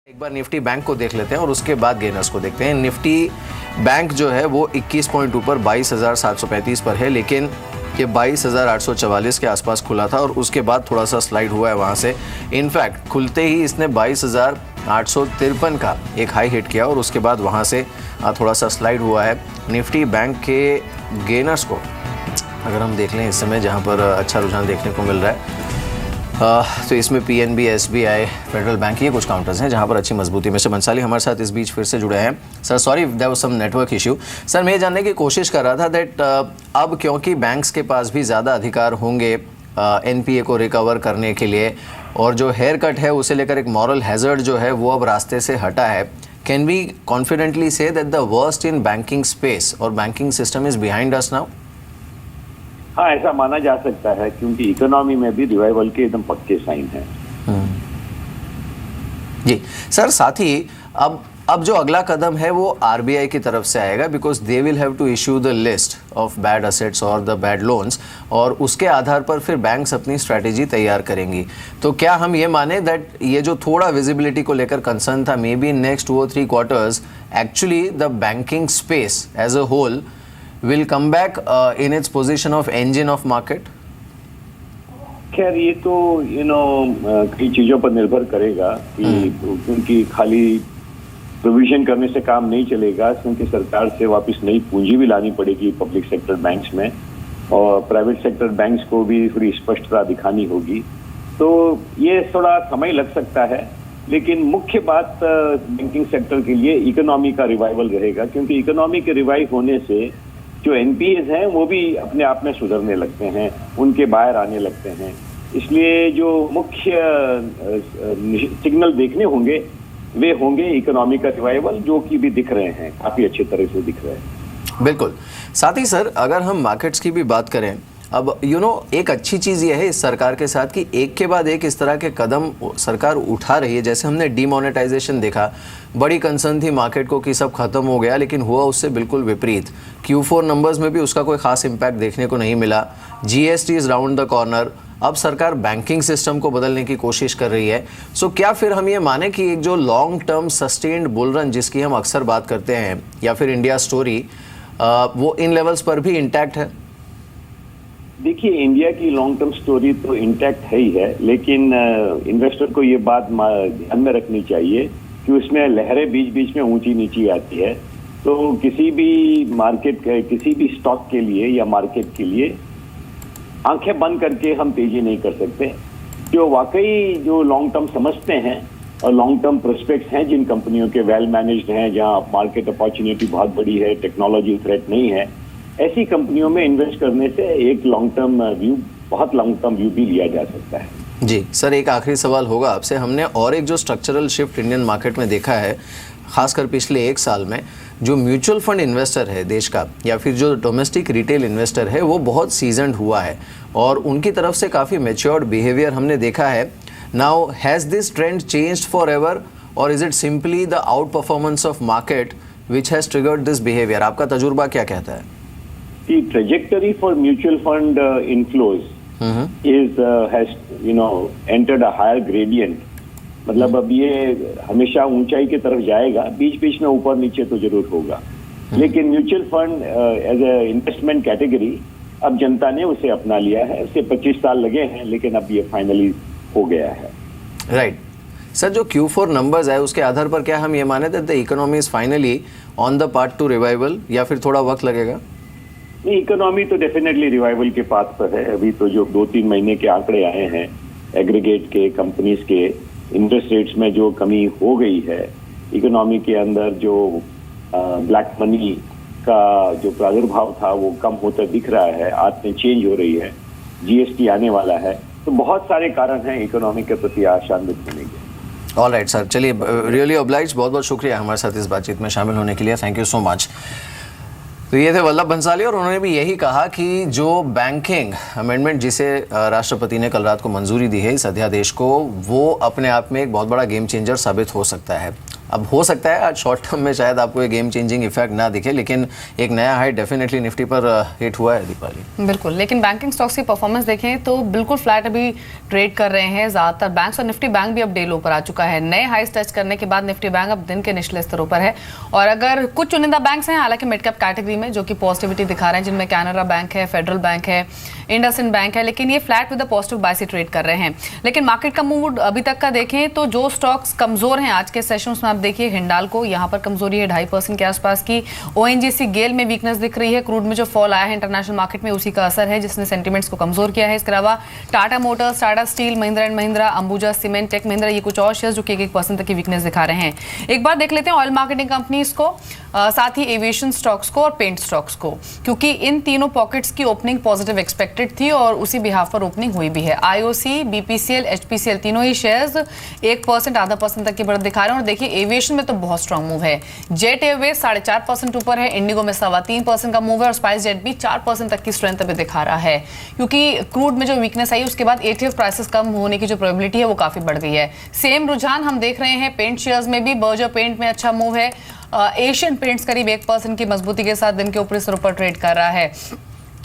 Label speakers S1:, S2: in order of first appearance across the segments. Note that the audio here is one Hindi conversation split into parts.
S1: एक बार निफ्टी बैंक को देख लेते हैं और उसके बाद गेनर्स को देखते हैं। निफ्टी बैंक जो है वो 21 पॉइंट ऊपर 22,735 पर है, लेकिन ये 22,844 के आसपास खुला था और उसके बाद थोड़ा सा स्लाइड हुआ है वहाँ से। इनफैक्ट खुलते ही इसने 22,853 का एक हाई हिट किया और उसके बाद वहाँ से थोड़ा सा स्लाइड हुआ है। निफ्टी बैंक के गेनर्स को अगर हम देख लें इस समय जहाँ पर अच्छा रुझान देखने को मिल रहा है तो इसमें पीएनबी, एसबीआई, फेडरल बैंक, ये कुछ काउंटर्स हैं जहां पर अच्छी मजबूती। मिस्टर बंसाली हमारे साथ इस बीच फिर से जुड़े हैं। Sir sorry there was some network issue. Sir मैं ये जानने की कोशिश कर रहा था दैट अब क्योंकि बैंक्स के पास भी ज़्यादा अधिकार होंगे एनपीए को रिकवर करने के लिए और जो हेयर कट है उसे लेकर एक मॉरल हैजर्ड जो है वो अब रास्ते से हटा है, can we confidently say that the worst in banking space और banking system is behind us now?
S2: हाँ, ऐसा माना जा सकता है क्योंकि इकोनॉमी में भी रिवाइवल के एकदम पक्के साइन हैं।
S1: जी सर, साथ ही अब जो अगला कदम है वो आरबीआई की तरफ से आएगा, because they will have to issue the list of bad assets और द बैड लोन्स और उसके आधार पर फिर बैंक्स अपनी स्ट्रैटेजी तैयार करेंगी। तो क्या हम ये माने दैट ये जो थोड़ा विजिबिलिटी को लेकर कंसर्न था, maybe next 2 or 3 quarters actually the banking space as a whole will come back in its position of engine of market?
S2: खैर ये तो कई चीजों पर निर्भर करेगा कि क्योंकि खाली प्रोविजन करने से काम नहीं चलेगा, क्योंकि सरकार से वापस नई पूंजी भी लानी पड़ेगी पब्लिक सेक्टर बैंक्स में और प्राइवेट सेक्टर बैंक्स को भी थोड़ी स्पष्टता दिखानी होगी। तो ये थोड़ा समय लग सकता है, लेकिन मुख्य बात बैंकिंग सेक्टर के लिए इकोनॉमी का रिवाइवल रहेगा, क्योंकि इकोनॉमी के रिवाइव होने से जो एनपीएस हैं वो भी अपने आप में सुधरने लगते हैं, उनके बाहर आने लगते हैं। इसलिए जो मुख्य सिग्नल देखने होंगे वे होंगे इकोनॉमी का रिवाइवल, जो कि भी दिख रहे हैं, काफी अच्छे तरह से दिख रहे हैं।
S1: बिल्कुल। साथ ही सर अगर हम मार्केट्स की भी बात करें, अब एक अच्छी चीज़ ये है इस सरकार के साथ कि एक के बाद एक इस तरह के कदम सरकार उठा रही है। जैसे हमने डीमोनेटाइजेशन देखा, बड़ी कंसर्न थी मार्केट को कि सब खत्म हो गया, लेकिन हुआ उससे बिल्कुल विपरीत। Q4 नंबर्स में भी उसका कोई खास इम्पैक्ट देखने को नहीं मिला। GST is round the corner. अब सरकार बैंकिंग सिस्टम को बदलने की कोशिश कर रही है। सो क्या फिर हम ये माने कि एक जो long term sustained bull run जिसकी हम अक्सर बात करते हैं या फिर इंडिया स्टोरी, वो इन लेवल्स पर भी इंटैक्ट है?
S2: देखिए, इंडिया की लॉन्ग टर्म स्टोरी तो इंटैक्ट है ही है, लेकिन इन्वेस्टर को ये बात ध्यान में रखनी चाहिए कि उसमें लहरें बीच बीच में ऊंची नीची आती है। तो किसी भी मार्केट किसी भी स्टॉक के लिए या मार्केट के लिए आंखें बंद करके हम तेजी नहीं कर सकते। जो वाकई जो लॉन्ग टर्म समझते हैं और लॉन्ग टर्म प्रोस्पेक्ट्स हैं, जिन कंपनियों के वेल मैनेज्ड हैं, जहां मार्केट अपॉर्चुनिटी बहुत बड़ी है, टेक्नोलॉजी थ्रेट नहीं है, ऐसी कंपनियों में इन्वेस्ट करने से एक लॉन्ग टर्म व्यू, बहुत लॉन्ग टर्म व्यू भी लिया जा सकता है।
S1: जी सर, एक आखिरी सवाल होगा आपसे। हमने और एक जो स्ट्रक्चरल शिफ्ट इंडियन मार्केट में देखा है, खासकर पिछले 1 साल में, जो म्यूचुअल फंड इन्वेस्टर है देश का या फिर जो डोमेस्टिक रिटेल इन्वेस्टर है वो बहुत सीजनड हुआ है और उनकी तरफ से काफ़ी मैच्योर्ड बिहेवियर हमने देखा है। Now has this trend changed forever or is it simply the outperformance of market which has triggered this behaviour? आपका तजुर्बा क्या कहता है?
S2: The trajectory for mutual fund inflows has entered a higher gradient. मतलब अब ये हमेशा ऊंचाई की तरफ जाएगा, बीच बीच में ऊपर नीचे तो जरूर होगा, लेकिन mutual fund as a investment category अब जनता ने उसे अपना लिया है। उसे 25 साल लगे हैं, लेकिन अब ये फाइनली हो गया है।
S1: राइट सर, जो Q4 नंबर्स है उसके आधार पर क्या हम ये माने that the economy is finally on the path to revival या फिर थोड़ा वक्त लगेगा?
S2: नहीं, इकोनॉमी तो डेफिनेटली रिवाइवल के पाथ पर है। अभी तो जो 2-3 महीने के आंकड़े आए हैं एग्रीगेट के, कंपनीज के इंटरेस्ट रेट्स में जो कमी हो गई है, इकोनॉमी के अंदर जो ब्लैक मनी का जो प्रादुर्भाव था वो कम होता दिख रहा है, आदतें चेंज हो रही है, जीएसटी आने वाला है, तो बहुत सारे कारण हैं इकोनॉमी के प्रति आशान्वित होने के।
S1: ऑल राइट सर, चलिए रियली ऑब्लाइज्ड, बहुत बहुत शुक्रिया हमारे साथ इस बातचीत में शामिल होने के लिए। Thank you so much. तो ये थे वल्लभ भंसाली और उन्होंने भी यही कहा कि जो बैंकिंग अमेंडमेंट जिसे राष्ट्रपति ने कल रात को मंजूरी दी है इस अध्यादेश को, वो अपने आप में एक बहुत बड़ा गेम चेंजर साबित हो सकता है। अब हो सकता है आज शॉर्ट टर्म में शायद आपको एक गेम चेंजिंग इफेक्ट ना दिखे, लेकिन एक नया हाई डेफिनेटली निफ्टी पर हिट हुआ है दीपाली।
S3: बिल्कुल, लेकिन बैंकिंग स्टॉक्स की परफॉर्मेंस देखें तो बिल्कुल फ्लैट अभी ट्रेड कर रहे हैं ज़्यादातर बैंक्स, और निफ्टी बैंक भी अब डे लो पर आ चुका है। नए हाइस टच करने के बाद निफ्टी बैंक अब दिन के निचले स्तरों पर है। और अगर कुछ चुनिंदा बैंक्स हैं हालांकि मिड कैप कैटेगरी में जो कि पॉजिटिविटी दिखा रहे हैं, जिनमें कैनरा बैंक है, फेडरल बैंक है, इंडसइंड बैंक है, लेकिन ये फ्लैट विद पॉजिटिव बाय से ट्रेड कर रहे हैं। लेकिन मार्केट का मूड अभी तक का देखें तो जो स्टॉक्स कमजोर हैं आज के सेशन में, आप देखिए हिंडाल्को यहाँ पर कमजोरी है 2.5% के आसपास की। ओएनजीसी गेल में वीकनेस दिख रही है, क्रूड में जो फॉल आया है इंटरनेशनल मार्केट में उसी का असर है जिसने सेंटीमेंट्स को कमजोर किया है। इसके अलावा Tata Motors, Tata Steel, Mahindra and Mahindra, Ambuja Cement, Tech Mahindra, ये कुछ और शेयर्स जो कि 1% तक की वीकनेस दिखा रहे हैं। एक बार देख लेते हैं ऑयल मार्केटिंग कंपनीज को, साथ ही एविएशन स्टॉक्स को और पेंट स्टॉक्स को, क्योंकि इन तीनों पॉकेट्स की ओपनिंग पॉजिटिव एक्सपेक्टेड थी और उसी बिहाफ पर ओपनिंग हुई भी है। आईओसी, बीपीसीएल, एचपीसीएल तीनों ही शेयर्स 1%, आधा % तक की बढ़त दिखा रहे हैं। और देखिए एविएशन में तो बहुत स्ट्रांग मूव है, जेट एयरवेज 4.5% ऊपर है, इंडिगो में 3.25% का मूव है और स्पाइस जेट भी 4% तक की स्ट्रेंथ अभी दिखा रहा है, क्योंकि क्रूड में जो वीकनेस आई उसके बाद एटीएफ प्राइसेस कम होने की जो प्रोबेबिलिटी है वो काफी बढ़ गई है। सेम रुझान हम देख रहे हैं पेंट शेयर्स में भी, बर्जर पेंट में अच्छा मूव है, एशियन पेंट्स करीब 1% की मजबूती के साथ दिन के ऊपरी स्तरों पर ट्रेड कर रहा है।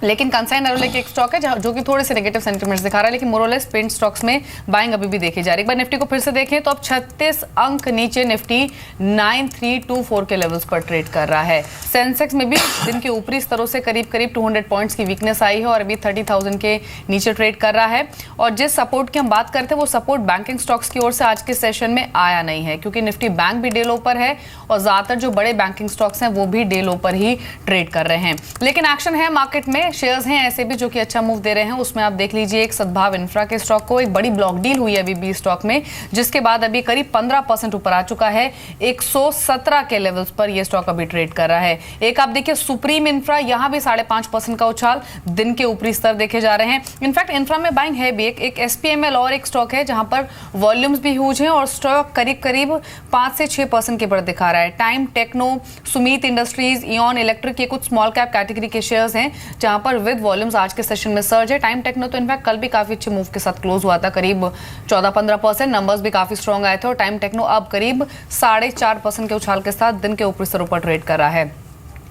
S3: लेकिन कंसाइन एरोले की एक स्टॉक है जो कि थोड़े से नेगेटिव सेंटीमेंट्स दिखा रहा है, लेकिन मोरलेस पेंट स्टॉक्स में बाइंग अभी भी देखी जा रही है। एक बार निफ्टी को फिर से देखें तो अब 36 अंक नीचे निफ्टी 9324 के लेवल्स पर ट्रेड कर रहा है। सेंसेक्स में भी दिन के ऊपरी स्तरों से करीब 200 पॉइंट्स की वीकनेस आई है और अभी 30,000 के नीचे ट्रेड कर रहा है। और जिस सपोर्ट की हम बात करते हैं वो सपोर्ट बैंकिंग स्टॉक्स की ओर से आज के सेशन में आया नहीं है, क्योंकि निफ्टी बैंक भी डे लो पर है और ज्यादातर जो बड़े बैंकिंग स्टॉक्स हैं वो भी डे लो पर ही ट्रेड कर रहे हैं। लेकिन एक्शन है मार्केट में, शेयर्स हैं ऐसे भी जो कि अच्छा मूव दे रहे हैं। उसमें आप देख लीजिए एक सद्भाव इंफ्रा के स्टॉक को, एक बड़ी ब्लॉक डील हुई है अभी बी स्टॉक में, जिसके बाद अभी करीब 15% ऊपर आ चुका है, 117 के लेवल्स पर यह स्टॉक अभी ट्रेड कर रहा है। एक आप देखिए सुप्रीम इंफ्रा, यहां भी 5.5% का उछाल, दिन के ऊपरी स्तर देखे जा रहे हैं। इनफैक्ट इंफ्रा में बाइंग है भी, एक एसपीएमएल और एक स्टॉक है जहां पर वॉल्यूम्स भी ह्यूज हैं और स्टॉक करीब 5 से 6% की बढ़त दिखा रहा है। Time Techno, Sumeet Industries, Ion Electric, ये कुछ स्मॉल कैप कैटेगरी के शेयर्स हैं जहां पर विद वॉल्यूम्स आज के सेशन में सर्ज है। टाइम टेक्नो तो इनफैक्ट कल भी काफी अच्छे मूव के साथ क्लोज हुआ था, करीब 14-15%, नंबर्स भी काफी स्ट्रॉन्ग आए थे और टाइम टेक्नो अब करीब 4.5% के उछाल के साथ दिन के ऊपरी स्तरों पर ट्रेड कर रहा है।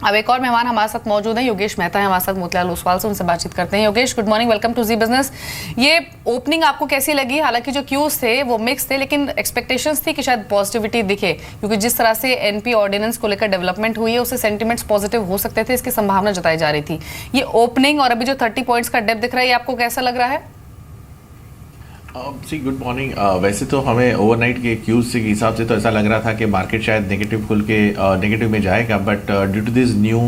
S3: अब एक और मेहमान हमारे साथ मौजूद हैं, योगेश मेहता है हमारे साथ मोतीलाल ओसवाल से, उनसे बातचीत करते हैं। Yogesh, good morning, welcome to Zee Business. ये ओपनिंग आपको कैसी लगी? हालांकि जो क्यूज थे वो मिक्स थे, लेकिन एक्सपेक्टेशंस थी कि शायद पॉजिटिविटी दिखे, क्योंकि जिस तरह से एनपी ऑर्डिनेंस को लेकर डेवलपमेंट हुई है उससे सेंटिमेंट्स पॉजिटिव हो सकते थे, इसकी संभावना जताई जा रही थी। ये ओपनिंग और अभी जो 30 पॉइंट्स का डेप्थ दिख रहा है, ये आपको कैसा लग रहा है?
S4: सी गुड मॉर्निंग। वैसे तो हमें ओवरनाइट के क्यूज के हिसाब से तो ऐसा लग रहा था कि मार्केट शायद नेगेटिव खुल के नेगेटिव में जाएगा, but due to this new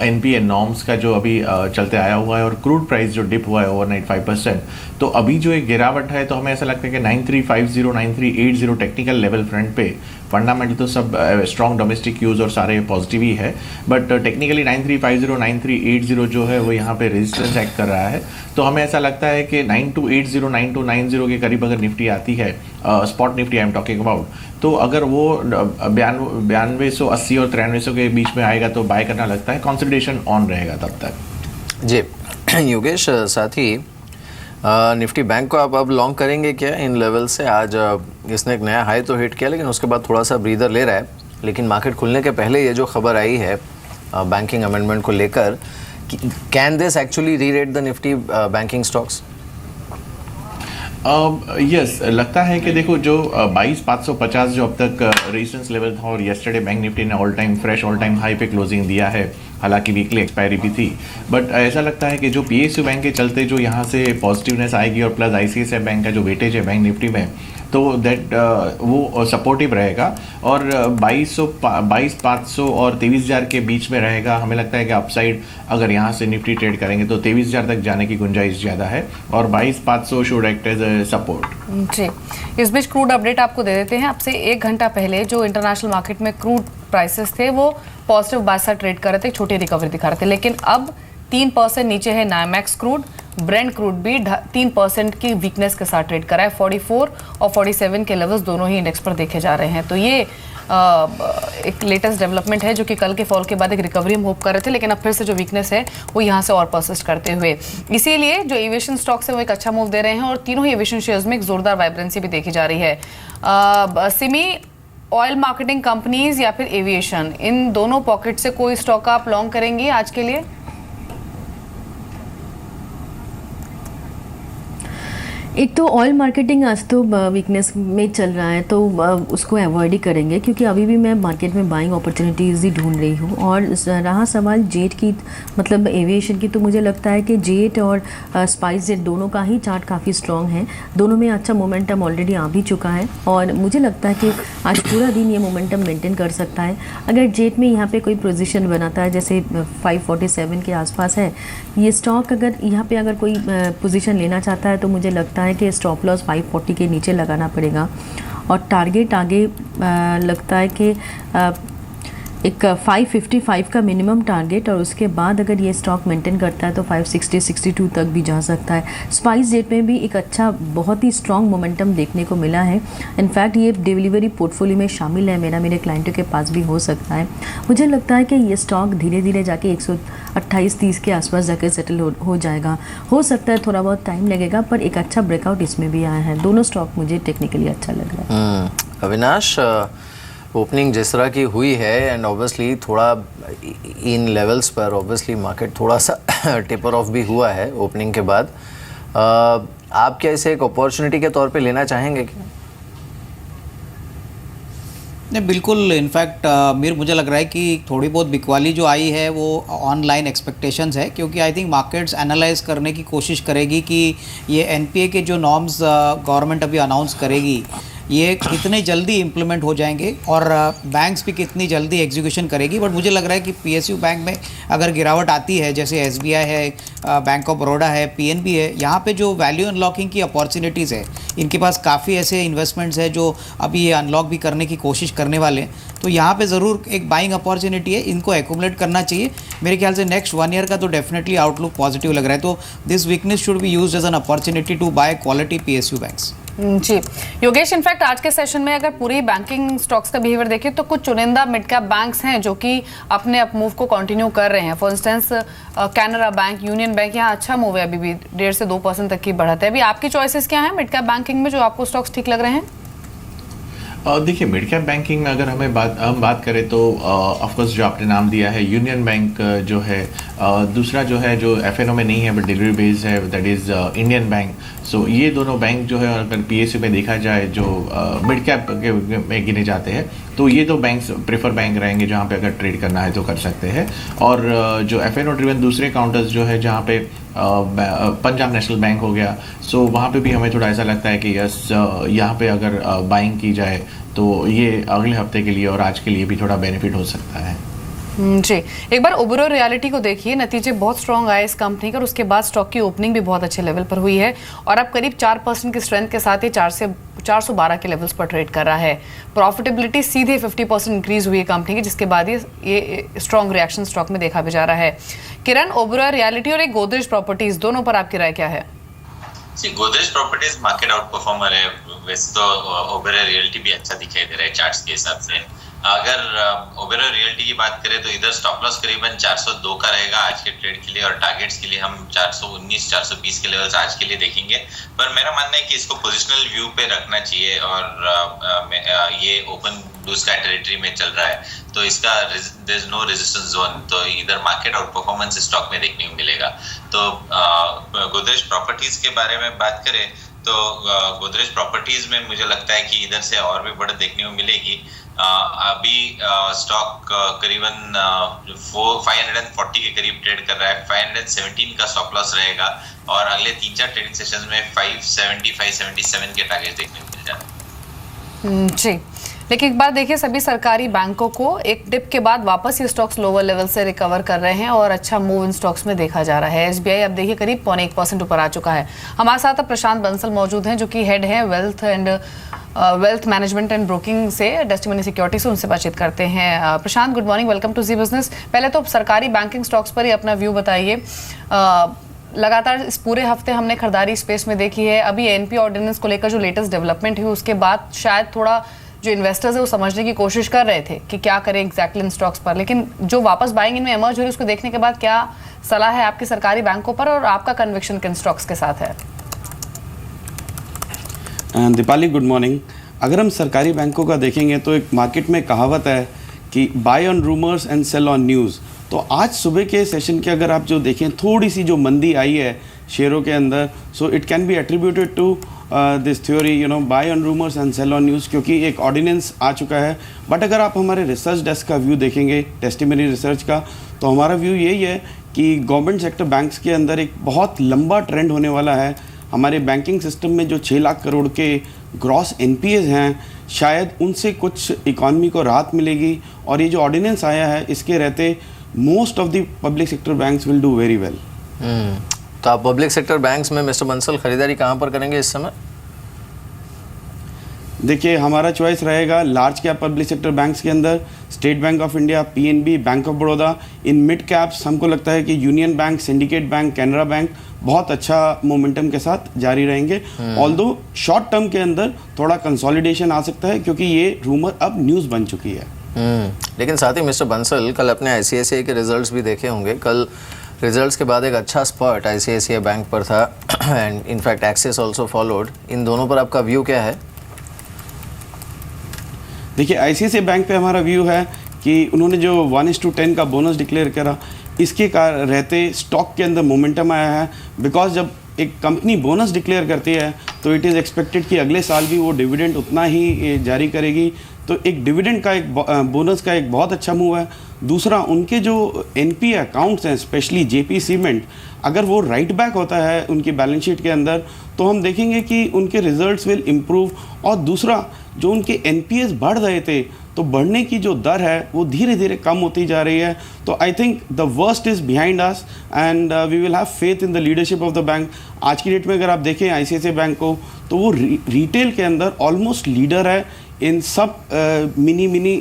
S4: NPA norms का जो अभी चलते आया हुआ है और क्रूड प्राइस जो डिप हुआ है ओवरनाइट 5%, तो अभी जो एक गिरावट है तो हमें ऐसा लगता है कि 9350 9380 टेक्निकल लेवल फ्रंट पे फंडामेंटल तो सब स्ट्रॉन्ग डोमेस्टिक यूज और सारे पॉजिटिव ही है, बट टेक्निकली 9350 9380 जो है वो यहाँ पे रेजिस्टेंस एक्ट कर रहा है। तो हमें ऐसा लगता है कि 9280 9290 के करीब अगर निफ्टी आती है, spot Nifty I am talking about, तो अगर वो 9280 और 9300 के बीच में आएगा तो बाय करना लगता है, कंसोलिडेशन ऑन रहेगा तब तक।
S1: जी योगेश, साथ ही निफ्टी बैंक को आप अब लॉन्ग करेंगे क्या इन लेवल से? आज इसने एक नया हाई तो हिट किया, लेकिन उसके बाद थोड़ा सा ब्रीदर ले रहा है, लेकिन मार्केट खुलने के पहले ये जो खबर आई है बैंकिंग अमेंडमेंट को लेकर, can this actually rerate the Nifty banking stocks?
S4: Yes, लगता है कि देखो जो 22,550 जो अब तक रेजिस्टेंस लेवल था और येस्टरडे बैंक निफ्टी ने ऑल टाइम हाई पे क्लोजिंग दिया है, हालांकि वीकली एक्सपायरी भी थी, बट ऐसा लगता है कि जो पीएसयू बैंक के चलते जो यहाँ से पॉजिटिवनेस आएगी और प्लस आईसीआईसीआई बैंक का जो वेटेज है बैंक निफ्टी में, तो दैट वो सपोर्टिव रहेगा और 22,500 और 23,000 के बीच में रहेगा। हमें लगता है कि अपसाइड अगर यहाँ से निफ्टी ट्रेड करेंगे तो 23,000 तक जाने की गुंजाइश ज़्यादा है और 22,500 शुड एक्ट एज सपोर्ट।
S3: जी, इस बीच क्रूड अपडेट आपको दे देते हैं। आपसे 1 घंटा पहले जो इंटरनेशनल मार्केट में क्रूड प्राइसेस थे वो पॉजिटिव बाय ट्रेड कर रहे थे, छोटी रिकवरी दिखा रहे थे, लेकिन अब 3% नीचे है नायमैक्स क्रूड, ब्रेंट क्रूड भी 3% की वीकनेस के साथ ट्रेड कर रहा है। 44 और 47 के लेवल्स दोनों ही इंडेक्स पर देखे जा रहे हैं। तो ये एक लेटेस्ट डेवलपमेंट है जो कि कल के फॉल के बाद एक रिकवरी हम होप कर रहे थे, लेकिन अब फिर से जो वीकनेस है वो यहाँ से और परसिस्ट करते हुए, इसीलिए जो एविएशन स्टॉक्स है वो एक अच्छा मूव दे रहे हैं और तीनों ही एविएशन शेयर्स में एक जोरदार वाइब्रेंसी भी देखी जा रही है। सिमी ऑयल मार्केटिंग कंपनीज या फिर एविएशन, इन दोनों पॉकेट से कोई स्टॉक आप लॉन्ग करेंगे आज के लिए?
S5: एक तो ऑयल मार्केटिंग आज तो वीकनेस में चल रहा है, तो उसको अवॉइड ही करेंगे, क्योंकि अभी भी मैं मार्केट में बाइंग अपॉर्चुनिटीज़ ही ढूंढ रही हूँ। और रहा सवाल जेट की, मतलब एविएशन की, तो मुझे लगता है कि जेट और स्पाइस जेट दोनों का ही चार्ट काफ़ी स्ट्रॉन्ग है। दोनों में अच्छा मोमेंटम ऑलरेडी आ भी चुका है और मुझे लगता है कि आज पूरा दिन ये मोमेंटम मेंटेन कर सकता है। अगर जेट में यहाँ पे कोई पोजीशन बनाता है, जैसे 547 के आसपास है ये स्टॉक, अगर यहाँ पे अगर कोई पोजीशन लेना चाहता है तो मुझे लगता है कि स्टॉप लॉस 540 के नीचे लगाना पड़ेगा और टारगेट आगे लगता है कि एक 555 का मिनिमम टारगेट, और उसके बाद अगर ये स्टॉक मेंटेन करता है तो 560-62 तक भी जा सकता है। स्पाइस जेट में भी एक अच्छा, बहुत ही स्ट्रॉन्ग मोमेंटम देखने को मिला है। इनफैक्ट ये डिलीवरी पोर्टफोलियो में शामिल है, मेरे क्लाइंटों के पास भी हो सकता है। मुझे लगता है कि ये स्टॉक धीरे धीरे जाके 128-30 के आसपास जाके सेटल हो जाएगा। हो सकता है थोड़ा बहुत टाइम लगेगा, पर एक अच्छा ब्रेकआउट इसमें भी आया है। दोनों स्टॉक मुझे टेक्निकली अच्छा लग रहा है।
S1: अविनाश, ओपनिंग जिस तरह की हुई है एंड ऑब्वियसली थोड़ा इन लेवल्स पर ऑब्वियसली मार्केट थोड़ा सा टेपर ऑफ भी हुआ है ओपनिंग के बाद, आप क्या इसे एक अपॉर्चुनिटी के तौर पे लेना चाहेंगे क्या?
S6: नहीं, बिल्कुल। इनफैक्ट मुझे लग रहा है कि थोड़ी बहुत बिकवाली जो आई है वो ऑनलाइन एक्सपेक्टेशंस है, क्योंकि आई थिंक मार्केट्स एनालाइज करने की कोशिश करेगी कि ये एनपीए के जो नॉर्म्स गवर्नमेंट अभी अनाउंस करेगी ये कितने जल्दी इम्प्लीमेंट हो जाएंगे और बैंक्स भी कितनी जल्दी एग्जीक्यूशन करेगी। बट मुझे लग रहा है कि पीएसयू बैंक में अगर गिरावट आती है, जैसे एसबीआई है, बैंक ऑफ बड़ौदा है, पीएनबी है, यहाँ पे जो वैल्यू अनलॉकिंग की अपॉर्चुनिटीज़ है, इनके पास काफ़ी ऐसे इन्वेस्टमेंट्स है जो अभी ये अनलॉक भी करने की कोशिश करने वाले हैं। तो यहाँ पे ज़रूर एक बाइंग अपॉर्चुनिटी है, इनको एक्यूमुलेट करना चाहिए। मेरे ख्याल से नेक्स्ट 1 ईयर का तो डेफिनेटली आउटलुक पॉजिटिव लग रहा है। तो this weakness should be used as an opportunity to buy quality PSU banks.
S3: जी योगेश, इनफैक्ट आज के सेशन में अगर पूरी बैंकिंग स्टॉक्स का बिहेवियर देखें तो कुछ चुनिंदा मिड कैप बैंक्स हैं जो कि अपने अप मूव को कंटिन्यू कर रहे हैं। For instance Canara bank, union bank, यहाँ अच्छा मूव है, अभी भी 1.5 से 2% तक की बढ़त है। अभी आपकी चॉइसेस क्या हैं मिड कैप बैंकिंग में जो आपको स्टॉक्स ठीक लग रहे हैं?
S4: देखिए, मिड कैप बैंकिंग में अगर हम बात करें तो ऑफ कोर्स जो आपने नाम दिया है यूनियन बैंक जो है, दूसरा जो है जो एफएनओ में नहीं है बट डिलीवरी बेस्ड है, दैट इज़ इंडियन बैंक। सो ये दोनों बैंक जो है अगर पीएसयू में देखा जाए जो मिड कैप में गिने जाते हैं, तो ये दो बैंक्स प्रेफर बैंक रहेंगे जहाँ पे अगर ट्रेड करना है तो कर सकते हैं। और जो एफएनओ ड्रिवन दूसरे काउंटर्स जो है जहाँ पे पंजाब नेशनल बैंक हो गया, सो वहाँ पे भी हमें थोड़ा ऐसा लगता है कि यस यहाँ पे अगर बाइंग की जाए तो ये अगले हफ्ते के लिए और आज के लिए भी थोड़ा बेनिफिट हो सकता है।
S3: जी, एक बार ओबेरॉय रियलिटी को देखिए, नतीजे बहुत स्ट्रॉन्ग आए इस कंपनी का और उसके बाद स्टॉक की ओपनिंग भी बहुत अच्छे लेवल पर हुई है और अब करीब 4% की स्ट्रेंथ के साथ ही 412 के लेवल्स पर ट्रेड कर रहा है। प्रॉफिटेबिलिटी सीधे 50% इंक्रीज हुई है कंपनी की, जिसके बाद ये स्ट्रॉन्ग रिएक्शन स्टॉक में देखा भी जा रहा है। किरण, ओबेरॉय रियलिटी और एक गोदरेज प्रॉपर्टीज, दोनों पर आपकी राय क्या है?
S7: Godrej properties market out performer है, वैसे तो ओबेरॉय रियलिटी भी अच्छा दिखाई दे रहा है चार्ट्स के हिसाब से। अगर ओबेरॉय रियलिटी की बात करें तो इधर स्टॉप लॉस करीबन 402 का रहेगा आज के ट्रेड के लिए और टारगेट्स के लिए हम 419 420 के लेवल्स आज के लिए देखेंगे। पर मेरा मानना है कि इसको पोजिशनल व्यू पे रखना चाहिए और ये ओपन ब्लू स्काई टेरिटरी में चल रहा है तो इसका there is no resistance zone, तो इधर मार्केट आउट परफॉर्मेंस स्टॉक में देखने को मिलेगा। तो गोदरेज प्रॉपर्टीज के बारे में बात करें तो गोदरेज प्रॉपर्टीज में मुझे लगता है कि इधर से और भी बढ़त देखने को मिलेगी। अभी स्टॉक करीबन 540 के करीब ट्रेड कर रहा है, 517 का स्टॉप लॉस रहेगा और अगले 3-4 ट्रेडिंग सेशंस में 570 577 के टारगेट देखने को मिल जाए।
S3: जी, लेकिन एक बार देखिए, सभी सरकारी बैंकों को एक डिप के बाद वापस ये स्टॉक्स लोअर लेवल से रिकवर कर रहे हैं और अच्छा मूव इन स्टॉक्स में देखा जा रहा है। एसबीआई अब देखिए करीब 0.1% ऊपर आ चुका है। हमारे साथ अब प्रशांत बंसल मौजूद हैं जो कि हेड हैं वेल्थ मैनेजमेंट एंड ब्रोकिंग से, डेस्टिनी सिक्योरिटी से, उनसे बातचीत करते हैं। Prashant, good morning, welcome to Zee business. पहले तो सरकारी बैंकिंग स्टॉक्स पर ही अपना व्यू बताइए। लगातार इस पूरे हफ्ते हमने खरीदारी स्पेस में देखी है, अभी एनपी ऑर्डिनेंस को लेकर जो लेटेस्ट डेवलपमेंट हुई उसके बाद शायद थोड़ा जो इन्वेस्टर्स है वो समझने की कोशिश कर रहे थे कि क्या करें एग्जैक्टली इन स्टॉक्स पर, लेकिन जो वापस बाइंग इनमें एमर्ज हो रही है उसको देखने के बाद क्या सलाह है आपकी सरकारी बैंकों पर और आपका कन्विक्शन किन स्टॉक्स के साथ है?
S8: Deepali, good morning. अगर हम सरकारी बैंकों का देखेंगे तो एक मार्केट में कहावत है कि buy on rumours and sell on news. तो आज सुबह के सेशन के अगर आप जो देखें थोड़ी सी जो मंदी आई है शेयरों के अंदर, so it can be attributed to this theory buy on rumours and sell on news, क्योंकि एक ऑर्डिनेंस आ चुका है। बट अगर आप हमारे रिसर्च डेस्क का व्यू देखेंगे, टेस्टिमनी रिसर्च का, तो हमारा व्यू यही है कि गवर्नमेंट सेक्टर बैंक्स के अंदर एक बहुत लंबा ट्रेंड होने वाला है। हमारे बैंकिंग सिस्टम में जो 6 लाख करोड़ के ग्रॉस एनपीएज हैं, शायद उनसे कुछ इकॉनमी को राहत मिलेगी, और ये जो ऑर्डिनेंस आया है इसके रहते most of the public sector banks will do very well.
S1: तो आप पब्लिक सेक्टर बैंक्स में मिस्टर बंसल खरीदारी कहाँ पर करेंगे इस समय?
S8: देखिए, हमारा चॉइस रहेगा large cap public sector banks के अंदर state bank of India, PNB, bank of Baroda. In mid caps हमको लगता है कि union bank, syndicate bank, Canara bank बहुत अच्छा मोमेंटम के साथ जारी रहेंगे। ऑल्दो शॉर्ट टर्म के अंदर थोड़ा कंसोलिडेशन आ सकता है, क्योंकि ये रूमर अब न्यूज़ बन चुकी है।
S1: लेकिन साथ ही मिस्टर बंसल, कल अपने आईसीआईसीआई के रिजल्ट्स भी देखे होंगे। कल रिजल्ट्स के बाद एक अच्छा स्पॉट आईसीआईसीआई बैंक पर था and in fact Axis also followed. इन दोनों पर आपका व्यू क्या है?
S8: देखिए, आईसीआईसीआई बैंक पे हमारा व्यू है कि उन्होंने जो 1:10 का बोनस डिक्लेयर करा, इसके रहते स्टॉक के अंदर मोमेंटम आया है। बिकॉज जब एक कंपनी बोनस डिक्लेयर करती है तो इट इज़ एक्सपेक्टेड कि अगले साल भी वो डिविडेंड उतना ही जारी करेगी। तो एक डिविडेंड का, एक बोनस का एक बहुत अच्छा मूव है। दूसरा, उनके जो एनपीए अकाउंट्स हैं, स्पेशली जेपी सीमेंट, अगर वो राइट बैक होता है उनकी बैलेंस शीट के अंदर, तो हम देखेंगे कि उनके रिजल्ट्स विल इम्प्रूव। और दूसरा, जो उनके एनपीएस बढ़ रहे थे, तो बढ़ने की जो दर है वो धीरे धीरे कम होती जा रही है। तो I think the worst is behind us and we will have faith in the leadership of the bank. आज की डेट में अगर आप देखें आईसीआईसीआई बैंक को, तो वो रिटेल के अंदर ऑलमोस्ट लीडर है इन सब मिनी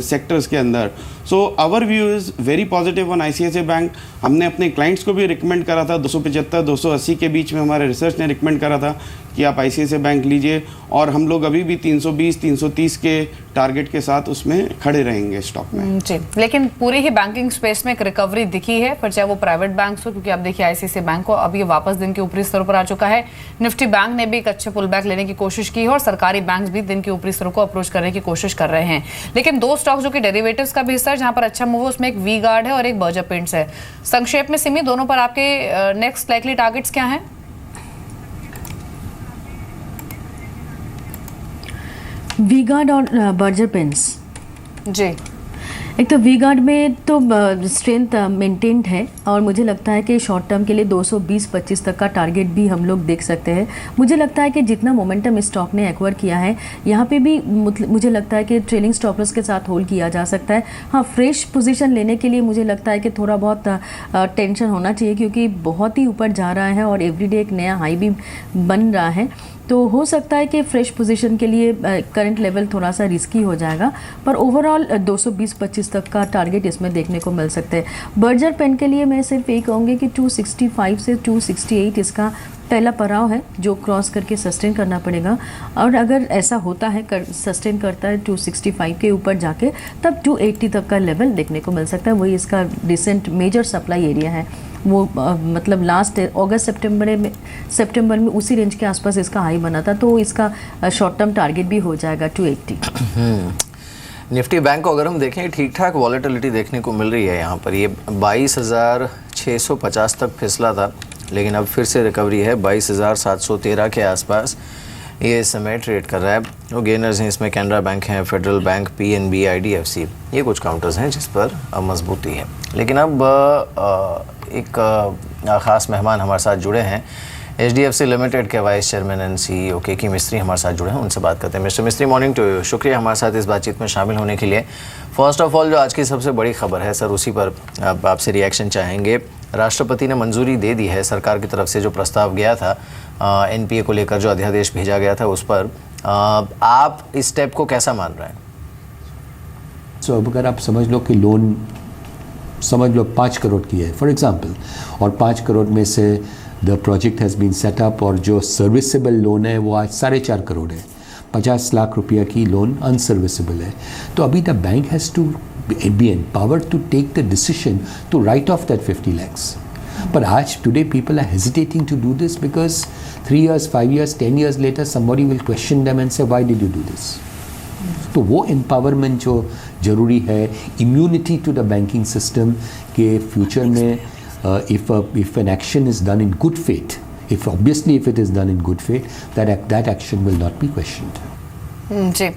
S8: सेक्टर्स के अंदर। So our view is very positive on ICICI bank. हमने अपने क्लाइंट्स को भी रिकमेंड करा था, 275-280 के बीच में हमारे रिसर्च ने रिकमेंड करा था कि आप आईसीआईसीआई बैंक लीजिए, और हम लोग अभी भी 320-330 के टारगेट के साथ उसमें खड़े रहेंगे स्टॉक में।
S3: जी, लेकिन पूरी ही बैंकिंग स्पेस में एक रिकवरी दिखी है, फिर चाहे वो प्राइवेट बैंक हो, क्योंकि आप देखिए आईसीआईसीआई बैंक को अभी वापस दिन के ऊपरी स्तरों पर आ चुका है। निफ्टी बैंक ने भी एक अच्छे पुल बैक लेने की कोशिश की है, और सरकारी बैंक भी दिन के ऊपरी स्तरों को अप्रोच करने की कोशिश कर रहे हैं। लेकिन दो स्टॉक जो कि डेरिवेटिव्स का भी हिस्सा है, जहां पर अच्छा मूव है, उसमें एक वी गार्ड है और एक बर्जर पेंट्स है। संक्षेप में सिमी, दोनों पर आपके नेक्स्ट लाइकली टारगेट्स क्या हैं?
S5: वी गार्ड और बर्जर पेंट्स।
S3: जी,
S5: एक तो वी गार्ड में तो स्ट्रेंथ मेंटेन्ड है, और मुझे लगता है कि शॉर्ट टर्म के लिए 220-25 तक का टारगेट भी हम लोग देख सकते हैं। मुझे लगता है कि जितना मोमेंटम इस स्टॉक ने एक्वायर किया है, यहाँ पे भी मुझे लगता है कि ट्रेलिंग स्टॉप लॉस के साथ होल्ड किया जा सकता है। हाँ, फ्रेश पोजीशन लेने के लिए मुझे लगता है कि थोड़ा बहुत टेंशन होना चाहिए, क्योंकि बहुत ही ऊपर जा रहा है और एवरीडे एक नया हाई भी बन रहा है। तो हो सकता है कि फ्रेश पोजीशन के लिए करंट लेवल थोड़ा सा रिस्की हो जाएगा, पर ओवरऑल 220-25 तक का टारगेट इसमें देखने को मिल सकते हैं। बर्जर पेन के लिए मैं सिर्फ यही कहूँगी कि 265 से 268 इसका पहला पड़ाव है, जो क्रॉस करके सस्टेन करना पड़ेगा। और अगर ऐसा होता है, सस्टेन करता है 265 के ऊपर जाके, तब 280 तक का लेवल देखने को मिल सकता है। वही इसका रिसेंट मेजर सप्लाई एरिया है। वो मतलब लास्ट सितंबर में उसी रेंज के आसपास इसका हाई बना था, तो इसका शॉर्ट टर्म टारगेट भी हो जाएगा 280।
S1: निफ्टी बैंक को अगर हम देखें, ठीक ठाक वॉलेटिलिटी देखने को मिल रही है यहाँ पर। ये 22,650 तक फिसला था, लेकिन अब फिर से रिकवरी है 22,713 के आसपास ये इस समय ट्रेड कर रहा है। वो गेनर्स हैं इसमें कैनरा बैंक हैं, फेडरल बैंक, पीएनबी, आईडीएफसी, ये कुछ काउंटर्स हैं जिस पर मजबूती है। लेकिन अब एक ख़ास मेहमान हमारे साथ जुड़े हैं, एचडीएफसी लिमिटेड के वाइस चेयरमैन एंड सीईओ के मिस्त्री हमारे साथ जुड़े हैं, उनसे बात करते हैं। मिस्टर मिस्त्री, मॉर्निंग टू यू। शुक्रिया हमारे साथ इस बातचीत में शामिल होने के लिए। फर्स्ट ऑफ ऑल, जो आज की सबसे बड़ी खबर है सर, उसी पर आपसे रिएक्शन चाहेंगे। राष्ट्रपति ने मंजूरी दे दी है सरकार की तरफ से, जो प्रस्ताव गया था एनपीए को लेकर, जो अध्यादेश भेजा गया था, उस पर आप इस स्टेप को कैसा मान रहे हैं?
S9: अब अगर आप समझ लो कि लोन समझ लो 5 करोड़ की है फॉर एग्जांपल, और 5 करोड़ में से the project has been set up, और जो सर्विसेबल लोन है वो आज 4.5 करोड़ है। 50 लाख रुपया की लोन अनसर्विसेबल है। तो अभी the bank has to be empowered to take the decision to write off that 50 lakhs. But today people are hesitating to do this because 3 years, 5 years, 10 years later, somebody will question them and say, why did you do this? तो वो empowerment जो ज़रूरी है, immunity to the banking system के future में if an action is done in good faith, if it is done in good faith, that action will not be questioned.
S3: जी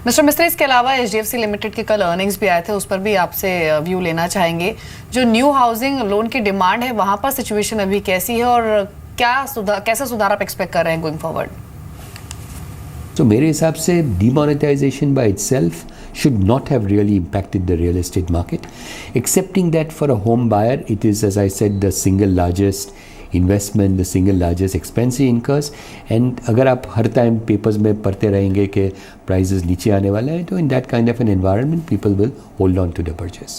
S3: मिस्टर मिस्त्री, इसके अलावा HDFC लिमिटेड के कल अर्निंग्स भी आए थे, उस पर भी आपसे व्यू लेना चाहेंगे। जो न्यू हाउसिंग लोन की डिमांड है वहाँ पर सिचुएशन अभी कैसी है और कैसा सुधार आप एक्सपेक्ट कर रहे हैं गोइंग फॉरवर्ड?
S9: तो मेरे हिसाब से demonetization by itself should not have really impacted the real estate market, excepting that for a home buyer it is, as I said, the single largest investment, the single largest expense he incurs, and अगर आप हर टाइम पेपर्स में पढ़ते रहेंगे कि प्राइसेस नीचे आने वाले हैं, तो in that kind of an environment people will hold on to the purchase.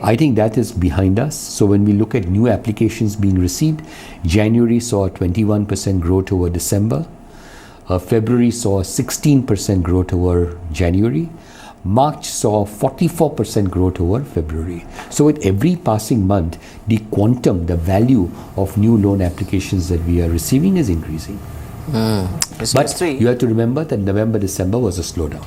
S9: I think that is behind us. So when we look at new applications being received, January saw a 21% growth over December. February saw a 16% growth over January. March saw 44% growth over February. So with every passing month, the quantum, the value of new loan applications that we are receiving is increasing. But you have to remember that November, December was a slowdown.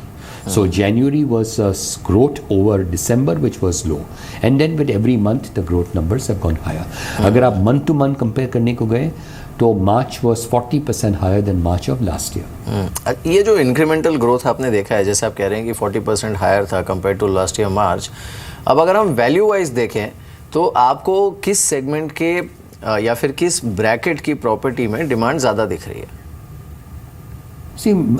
S9: So January was a growth over December, which was low. And then with every month, the growth numbers have gone higher. अगर आप month to month compare करने को गए, तो March was 40% higher than March of last year.
S1: ये जो इंक्रीमेंटल ग्रोथ आपने देखा है, जैसे आप कह रहे हैं कि 40% हायर था compare to last year March, अब अगर हम वैल्यू वाइज देखें तो आपको किस सेगमेंट के या फिर किस ब्रैकेट की प्रॉपर्टी में डिमांड ज़्यादा दिख रही है?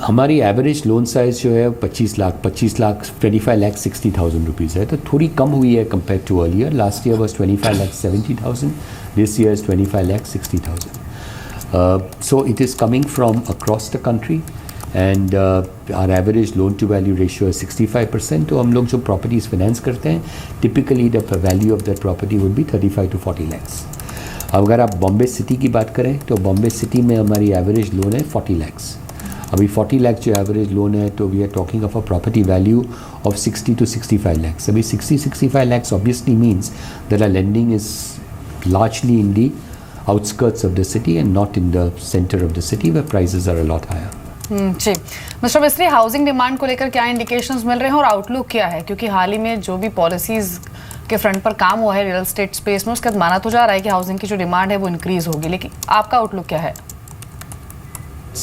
S9: हमारी एवरेज लोन साइज जो है 25 लाख 25,60,000 रुपीज़ है, तो थोड़ी कम हुई है compare to earlier. Last year was 25,70,000, this year is 25,60,000. So it is coming from across the country, and our average loan to value ratio is 65%. तो हम लोग जो properties finance करते हैं, typically the value of that property would be 35 to 40 lakhs. अगर आप बॉम्बे सिटी की बात करें तो बॉम्बे सिटी में हमारी एवरेज लोन है 40 lakhs. अभी 40 लाख जो एवरेज लोन है, तो we are talking of a property value of 60 to 65 lakhs. अभी 60-65 lakhs obviously means that our lending is largely in the outskirts of the city and not in the center of the city where prices are a lot higher.
S3: जी मिस्टर मिस्त्री, हाउसिंग डिमांड को लेकर क्या इंडिकेशंस मिल रहे हैं और आउटलुक क्या है? क्योंकि हाल ही में जो भी पॉलिसीज के फ्रंट पर काम हुआ है रियल एस्टेट स्पेस में, उसके बाद माना तो जा रहा है कि हाउसिंग की जो डिमांड है वो इंक्रीज होगी, लेकिन आपका आउटलुक क्या है?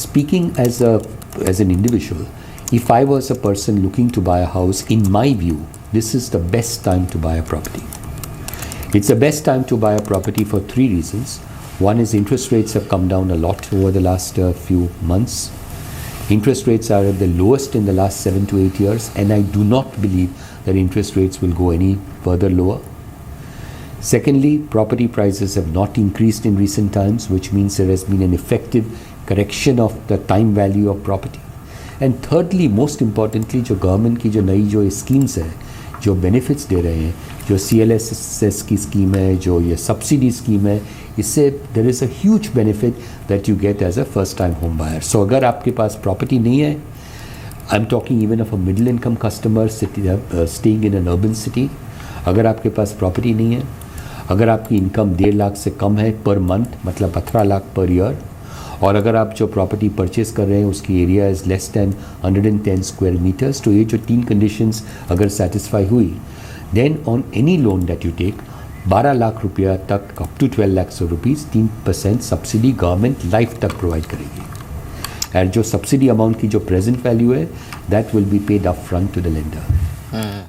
S9: Speaking as an individual, if I was a person looking to buy a house, in my view, this is the best time to buy a property. It's the best time to buy a property for 3 reasons. One is interest rates have come down a lot over the last few months. Interest rates are at the lowest in the last 7 to 8 years, and I do not believe that interest rates will go any further lower. Secondly, property prices have not increased in recent times, which means there has been an effective correction of the time value of property. And thirdly, most importantly, जो गवर्नमेंट की जो नई जो स्कीम्स है, जो बेनिफिट्स दे रहे हैं, जो CLSS की स्कीम है, जो ये सब्सिडी स्कीम है, इससे there is a huge benefit that you get as a first time home buyer. So अगर आपके पास प्रॉपर्टी नहीं है, I am talking even of a middle income customer staying in an urban city, अगर आपके पास प्रॉपर्टी नहीं है, अगर आपकी इनकम 1.5 लाख से कम है पर मंथ, मतलब 18 लाख पर ईयर, और अगर आप जो प्रॉपर्टी परचेज कर रहे हैं उसकी area is less than 110 square metres, तो ये जो 3 कंडीशंस अगर सेटिस्फाई हुई, then on any loan that you take 12 lakh रुपया तक up to 12 lakh rupees 3% subsidy government life तक प्रोवाइड करेगी. एंड जो सब्सिडी अमाउंट की जो प्रेजेंट वैल्यू है, that will be paid up front to the lender.